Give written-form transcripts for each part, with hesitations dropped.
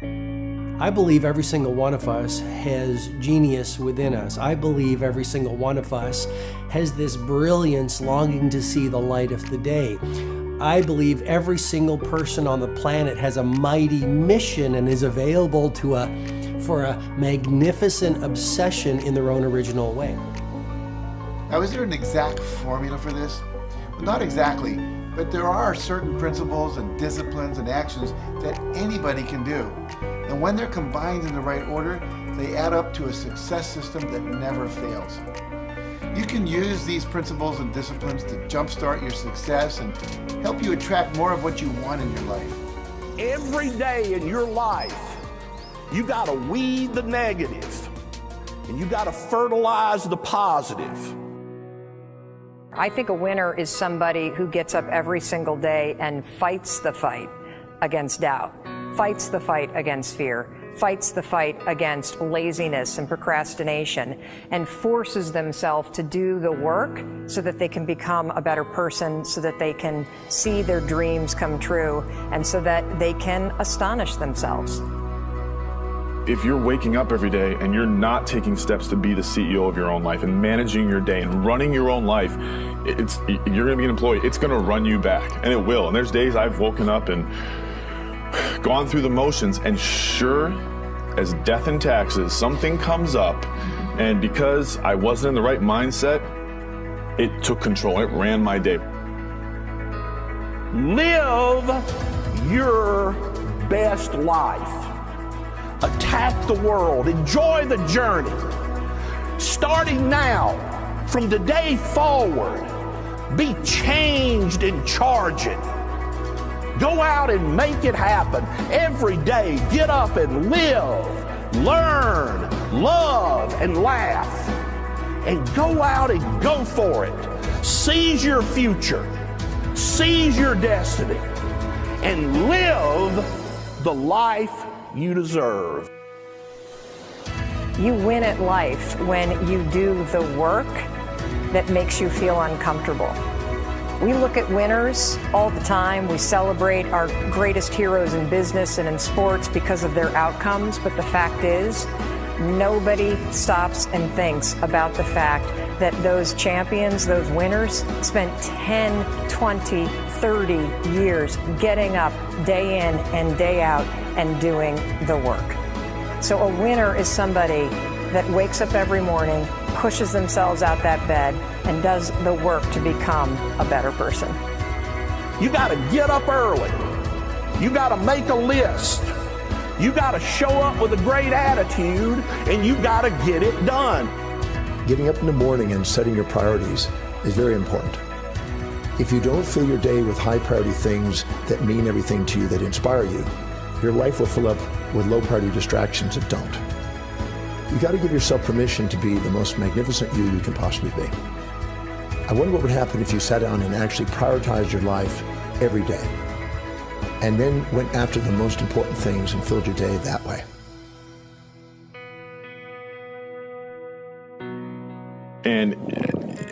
I believe every single one of us has genius within us. I believe every single one of us has this brilliance longing to see the light of the day. I believe every single person on the planet has a mighty mission and is available for a magnificent obsession in their own original way. Now, is there an exact formula for this? Well, not exactly, but there are certain principles and disciplines and actions that anybody can do. And when they're combined in the right order, they add up to a success system that never fails. You can use these principles and disciplines to jumpstart your success and help you attract more of what you want in your life. Every day in your life, you gotta weed the negative and you gotta fertilize the positive. I think a winner is somebody who gets up every single day and fights the fight against doubt, fights the fight against fear, fights the fight against laziness and procrastination, and forces themselves to do the work so that they can become a better person, so that they can see their dreams come true, and so that they can astonish themselves. If you're waking up every day and you're not taking steps to be the CEO of your own life and managing your day and running your own life, you're gonna be an employee. It's gonna run you back, and it will. And there's days I've woken up and gone through the motions, and sure as death and taxes, something comes up, and because I wasn't in the right mindset, it took control. It ran my day. Live your best life. Attack the world. Enjoy the journey. Starting now, from today forward, be changed and charge it. Go out and make it happen. Every day, get up and live, learn, love, and laugh. And go out and go for it. Seize your future. Seize your destiny. And live the life you deserve. You win at life when you do the work that makes you feel uncomfortable. We look at winners all the time. We celebrate our greatest heroes in business and in sports because of their outcomes, but the fact is, nobody stops and thinks about the fact that those champions, those winners, spent 10, 20, 30 years getting up day in and day out and doing the work. So a winner is somebody that wakes up every morning, pushes themselves out that bed, and does the work to become a better person. You gotta get up early. You gotta make a list. You gotta show up with a great attitude, and you gotta get it done. Getting up in the morning and setting your priorities is very important. If you don't fill your day with high priority things that mean everything to you, that inspire you, your life will fill up with low priority distractions that don't. You got to give yourself permission to be the most magnificent you can possibly be. I wonder what would happen if you sat down and actually prioritized your life every day, and then went after the most important things and filled your day that way. And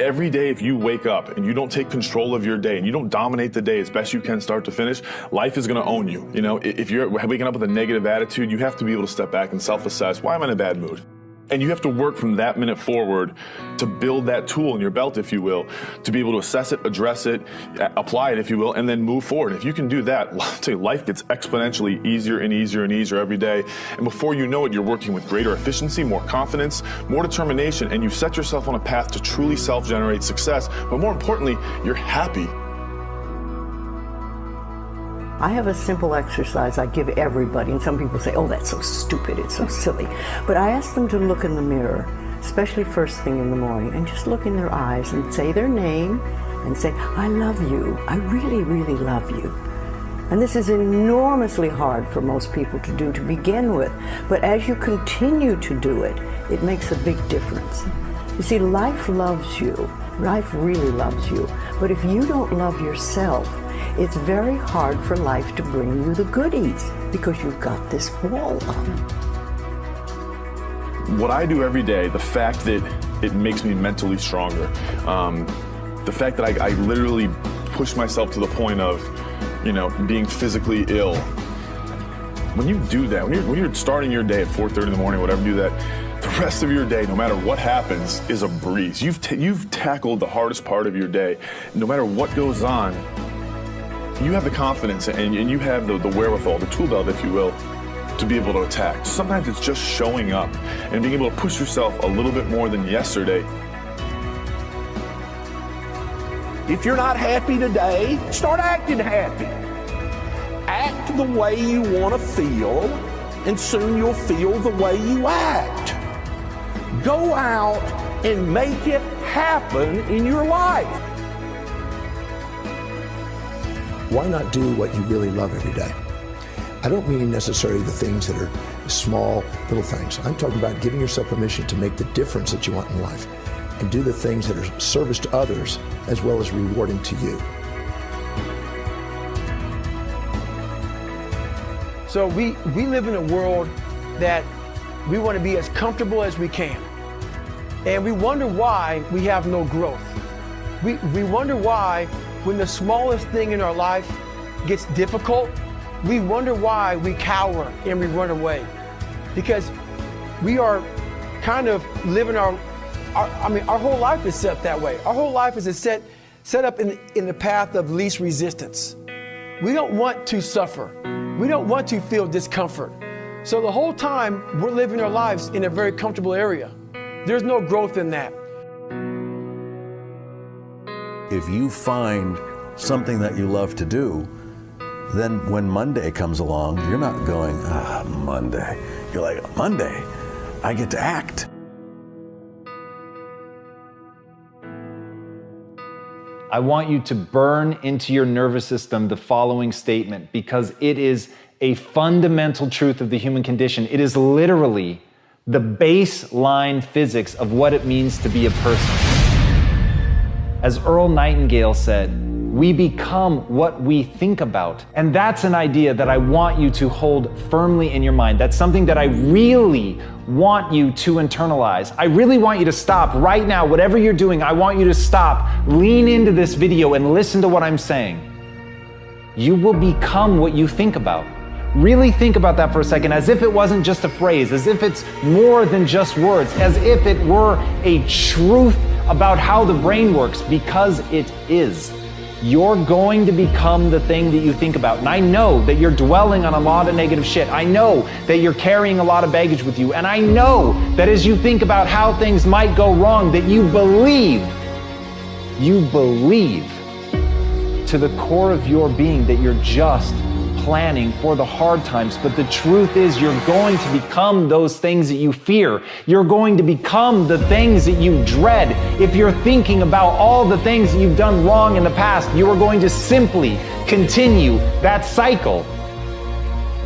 every day, if you wake up and you don't take control of your day and you don't dominate the day as best you can start to finish, life is going to own you. You know, if you're waking up with a negative attitude, you have to be able to step back and self-assess. Why am I in a bad mood? And you have to work from that minute forward to build that tool in your belt, if you will, to be able to assess it, address it, apply it, if you will, and then move forward. If you can do that, I'll tell you, life gets exponentially easier and easier and easier every day. And before you know it, you're working with greater efficiency, more confidence, more determination, and you've set yourself on a path to truly self-generate success. But more importantly, you're happy. I have a simple exercise I give everybody, and some people say, oh, that's so stupid, it's so silly. But I ask them to look in the mirror, especially first thing in the morning, and just look in their eyes and say their name and say, I love you, I really, really love you. And this is enormously hard for most people to do to begin with, but as you continue to do it, it makes a big difference. You see, life loves you, life really loves you, but if you don't love yourself, it's very hard for life to bring you the goodies because you've got this wall up. What I do every day, the fact that it makes me mentally stronger, the fact that I literally push myself to the point of, you know, being physically ill, When you do that, when you're starting your day at 4:30 in the morning, whatever, do that, the rest of your day, no matter what happens, is a breeze. You've tackled the hardest part of your day. No matter what goes on, you have the confidence and you have the wherewithal, the tool belt, if you will, to be able to attack. Sometimes it's just showing up and being able to push yourself a little bit more than yesterday. If you're not happy today, start acting happy. Act the way you want to feel, and soon you'll feel the way you act. Go out and make it happen in your life. Why not do what you really love every day? I don't mean necessarily the things that are small, little things. I'm talking about giving yourself permission to make the difference that you want in life and do the things that are service to others as well as rewarding to you. So we live in a world that we want to be as comfortable as we can. And we wonder why we have no growth. We wonder why when the smallest thing in our life gets difficult, we wonder why we cower and we run away. Because we are kind of living our whole life is set that way. Our whole life is set up in the path of least resistance. We don't want to suffer. We don't want to feel discomfort. So the whole time we're living our lives in a very comfortable area. There's no growth in that. If you find something that you love to do, then when Monday comes along, you're not going, Monday. You're like, Monday, I get to act. I want you to burn into your nervous system the following statement, because it is a fundamental truth of the human condition. It is literally the baseline physics of what it means to be a person. As Earl Nightingale said, we become what we think about. And that's an idea that I want you to hold firmly in your mind. That's something that I really want you to internalize. I really want you to stop right now, whatever you're doing, I want you to stop, lean into this video and listen to what I'm saying. You will become what you think about. Really think about that for a second, as if it wasn't just a phrase, as if it's more than just words, as if it were a truth about how the brain works, because it is. You're going to become the thing that you think about. And I know that you're dwelling on a lot of negative shit. I know that you're carrying a lot of baggage with you. And I know that as you think about how things might go wrong, that you believe to the core of your being that you're just planning for the hard times. But the truth is, you're going to become those things that you fear. You're going to become the things that you dread. If you're thinking about all the things that you've done wrong in the past, you are going to simply continue that cycle.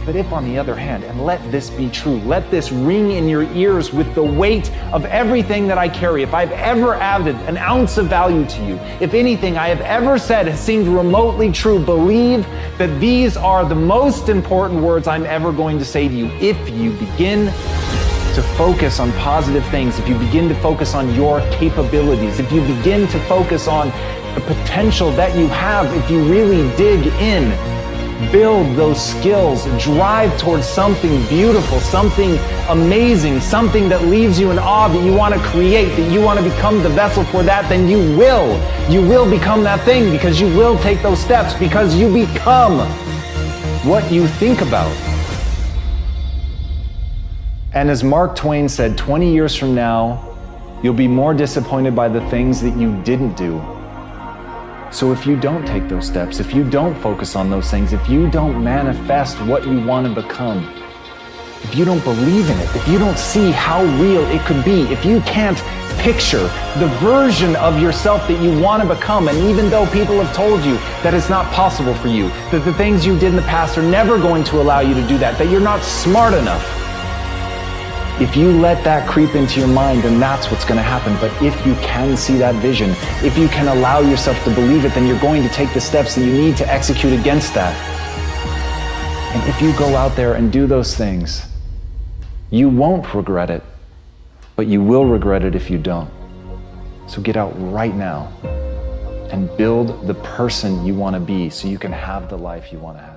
But if, on the other hand, and let this be true, let this ring in your ears with the weight of everything that I carry, if I've ever added an ounce of value to you, if anything I have ever said has seemed remotely true, believe that these are the most important words I'm ever going to say to you. If you begin to focus on positive things, if you begin to focus on your capabilities, if you begin to focus on the potential that you have, if you really dig in, build those skills, drive towards something beautiful, something amazing, something that leaves you in awe, that you want to create, that you want to become the vessel for that, then you will become that thing, because you will take those steps, because you become what you think about. And as Mark Twain said, 20 years from now, you'll be more disappointed by the things that you didn't do. So if you don't take those steps, if you don't focus on those things, if you don't manifest what you want to become, if you don't believe in it, if you don't see how real it could be, if you can't picture the version of yourself that you want to become, and even though people have told you that it's not possible for you, that the things you did in the past are never going to allow you to do that you're not smart enough, if you let that creep into your mind, then that's what's going to happen. But if you can see that vision, if you can allow yourself to believe it, then you're going to take the steps that you need to execute against that. And if you go out there and do those things, you won't regret it, but you will regret it if you don't. So get out right now and build the person you want to be so you can have the life you want to have.